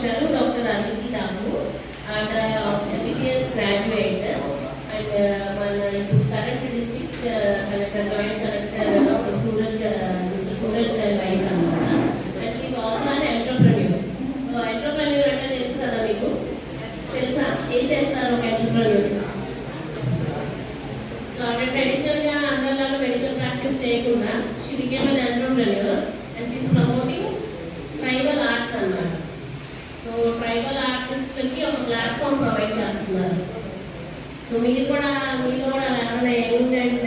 వచ్చారు doctor Aditi Ramu and MBBS graduate and మన current district collector joint collector doctor Suraj గారి wife అనమాట. And she also an entrepreneur. So entrepreneur అంటే తెలుసు కదా మీకు, తెలుసా ఏం చేస్తారు ఒక ఎంటర్ప్రెన్యూర్? సో అంటే ట్రెడిషనల్గా అందరిలాగా మెడికల్ ప్రాక్టీస్ చేయకుండా she became an entrepreneur and she promoting tribal arts అన్నమాట. సో ట్రైబల్ ఆర్టిస్ట్కి ఒక ప్లాట్ఫామ్ ప్రొవైడ్ చేస్తున్నారు. సో మీరు కూడా మీలో కూడా ఎవరైనా యంగ్ అండ్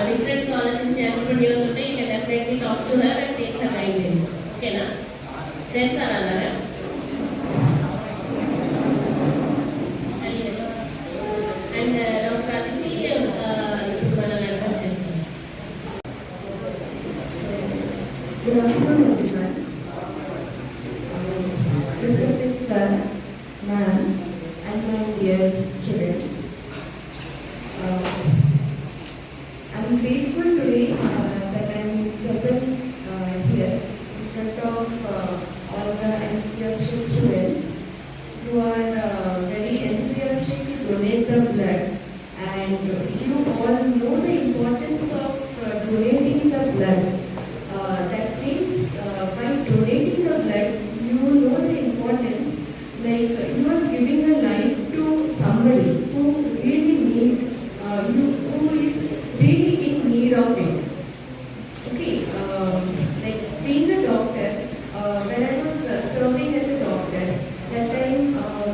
డిఫరెంట్గా ఆలోచించే ఎంటర్ప్రెన్యూర్స్ ఉంటే you can definitely talk to her and take her guidance. ఓకేనా? చేస్తారా అలాగా? అండ్ డాక్టర్ అదితి ఇప్పుడు మనం అడ్రస్ చేస్తాం. Good afternoon, everyone. Respected sir, ma'am, and my dear students. I'm grateful today that I'm present here in front of all the enthusiastic students who are very enthusiastic to donate the blood, and you all know the importance of donating the blood. That means by donating the blood, you know the importance, like you are giving a life to somebody who really need who is really in need of it. Okay, like being a doctor, when I was serving as a doctor, that time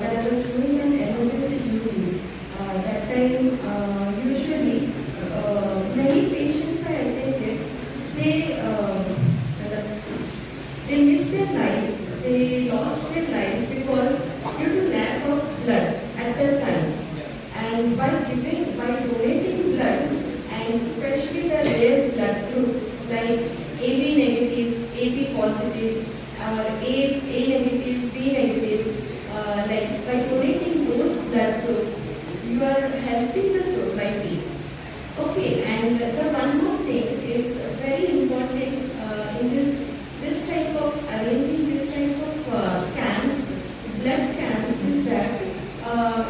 when I was doing an emergency duty, that time usually many patients I attended, they missed their life, they lost their life because due to lack of blood at that time. And by donating blood, and especially the rare blood groups like AB negative, AB positive, or A negative, B negative, like by donating those blood groups, you are helping the society. Okay, and the one more thing is very important in this type of arranging this type of camps, blood camps, is that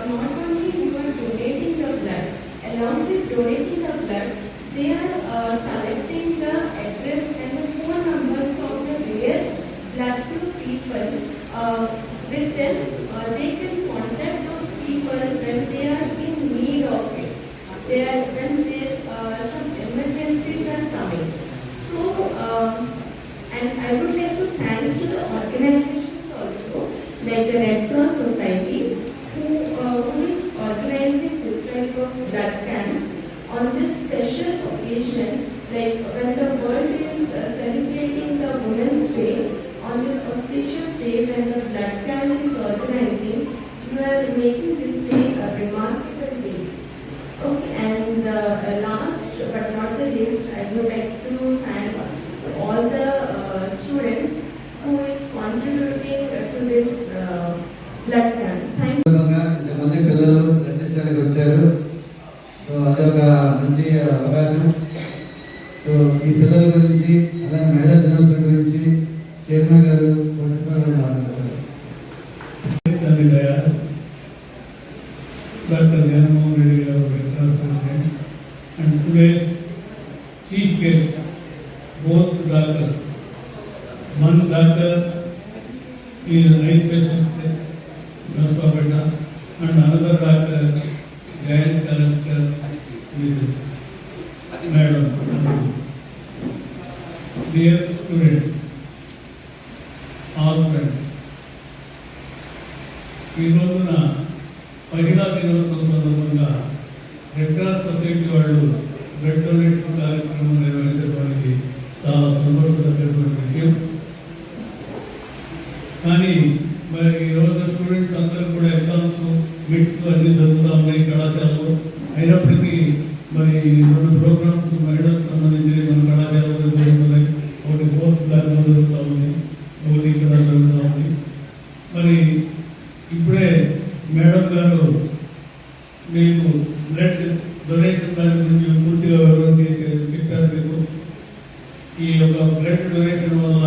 not only you are donating the blood, along with donating the blood, they are collecting the address and the phone numbers of the rare blood group people. With them, they can contact those people when they are in need of it. When some emergencies are coming. So, and I would like to thank to the organizations also, like the Red Cross Society, who is organizing this type of blood camps on this special occasion, like when the world is celebrating the Women's Day. On this auspicious day when the blood camp is organizing, you are making this day a remarkable day. Okay, and last but not the least, I would like to thank all the students who is contributing to this blood camp. Thank you. ఇంతమంది పిల్లలు నటించడానికి వచ్చారు. So అదొక మంచి అవకాశం. So ఈ పిల్లల గురించి అలాగే మహిళా దినోత్సవం గురించి చైర్మన్ గారు మాట్లాడతారు. Dr. Janamohan Reddy garu, Red Cross President, and today's chief guest, both doctors. One doctor is an eye specialist, Naspapeta, and another doctor, Giant Collector, is Madam. Dear students, all friends, ఈ రోజున మహిళా దినోత్సవం సందర్భంగా red cross society వాళ్ళు blood donation కార్యక్రమం నిర్వహించడానికి చాలా సంతోషకరమైన విషయం. కానీ మరి ఈరోజు స్టూడెంట్స్ అందరూ కూడా ఎగ్జామ్స్ మిడ్స్ అన్నీ జరుగుతూ ఉన్నాయి కళాశాలలో. అయినప్పటికీ మరి రెండు ప్రోగ్రామ్స్ మహిళలకు సంబంధించి మన కళాశాలలో జరుగుతున్నాయి. ఒకటి ఫోర్త్ క్లాస్లో జరుగుతూ ఉంది, ఒకటి ఇక్కడ జరుగుతూ ఉంది. మరి ఇప్పుడే మేడం గారు మీకు బ్లడ్ డొనేషన్ దాని గురించి పూర్తిగా వివరణ చెప్పారు. మీకు ఈ యొక్క బ్లడ్ డొనేషన్ వల్ల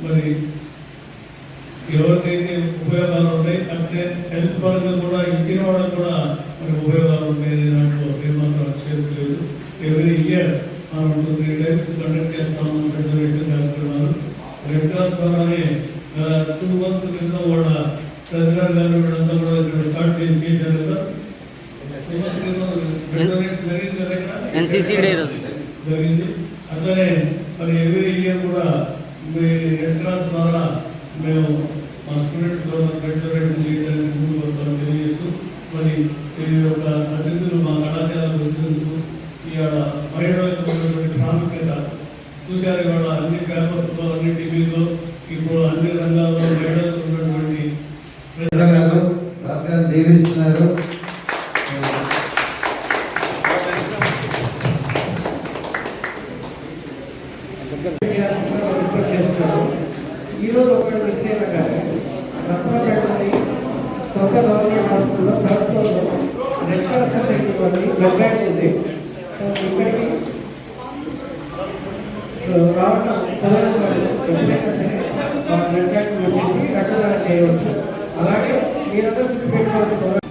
మరి ఎవరికైతే ఉపయోగాలు ఉంటాయి అంటే హెల్త్ పరంగా కూడా ఇచ్చిన వాళ్ళకి కూడా మనకి ఉపయోగాలు ఉంటాయి దాంట్లో ఏమాత్రం చేయలేదు. ఎవ్రీ ఇయర్ మనం 2-3 టైమ్స్ కండక్ట్ చేస్తాము ఫెడరేషన్ కార్యక్రమాలు. రెడ్ క్రాస్ ద్వారానే 2 months క్రితం వాళ్ళ ప్రెసిడెంట్ గారు వీళ్ళంతా కూడా ఇక్కడ స్టార్ట్ చేశారు కదా. ఎన్సీసీ డే జరిగింది. అట్లనే మరి ఎవ్రీ ఇయర్ కూడా మీ రెడ్ క్రాస్ ద్వారా మేము మా స్టూడెంట్స్ ద్వారా ఫెడరేషన్ చేయడానికి ముందుకు వస్తామని తెలియజేస్తూ మరి ఈ యొక్క అతిథులు మా కళాశాలకు వచ్చినందుకు ఇవాళ మహిళలకు ఉన్నటువంటి ప్రాముఖ్యత చూశారు. ఇవాళ అన్ని పేపర్స్లో అన్ని టీవీలో ఇప్పుడు అన్ని రంగాల్లో మహిళలకు ఉన్నటువంటి దీవిస్తున్నారు. ఈరోజు ఒకటి మిస్ అయిన కానీ రత్నపేటలోని కొత్త గవర్నమెంట్ హాస్పిటల్లో థర్డ్ ఫ్లోర్లో రెడ్ క్రాస్ సొసైటీ వారి బ్లడ్ బ్యాంక్ ఉంది. సో ఇక్కడికి రావడం కుదరదు కాదు. ఎప్పుడైనా సరే బ్లడ్ బ్యాంక్ వచ్చేసి రక్తదానం చేయవచ్చు. అలాగే మీరందరూ గుర్తుపెట్టుకోవాలి.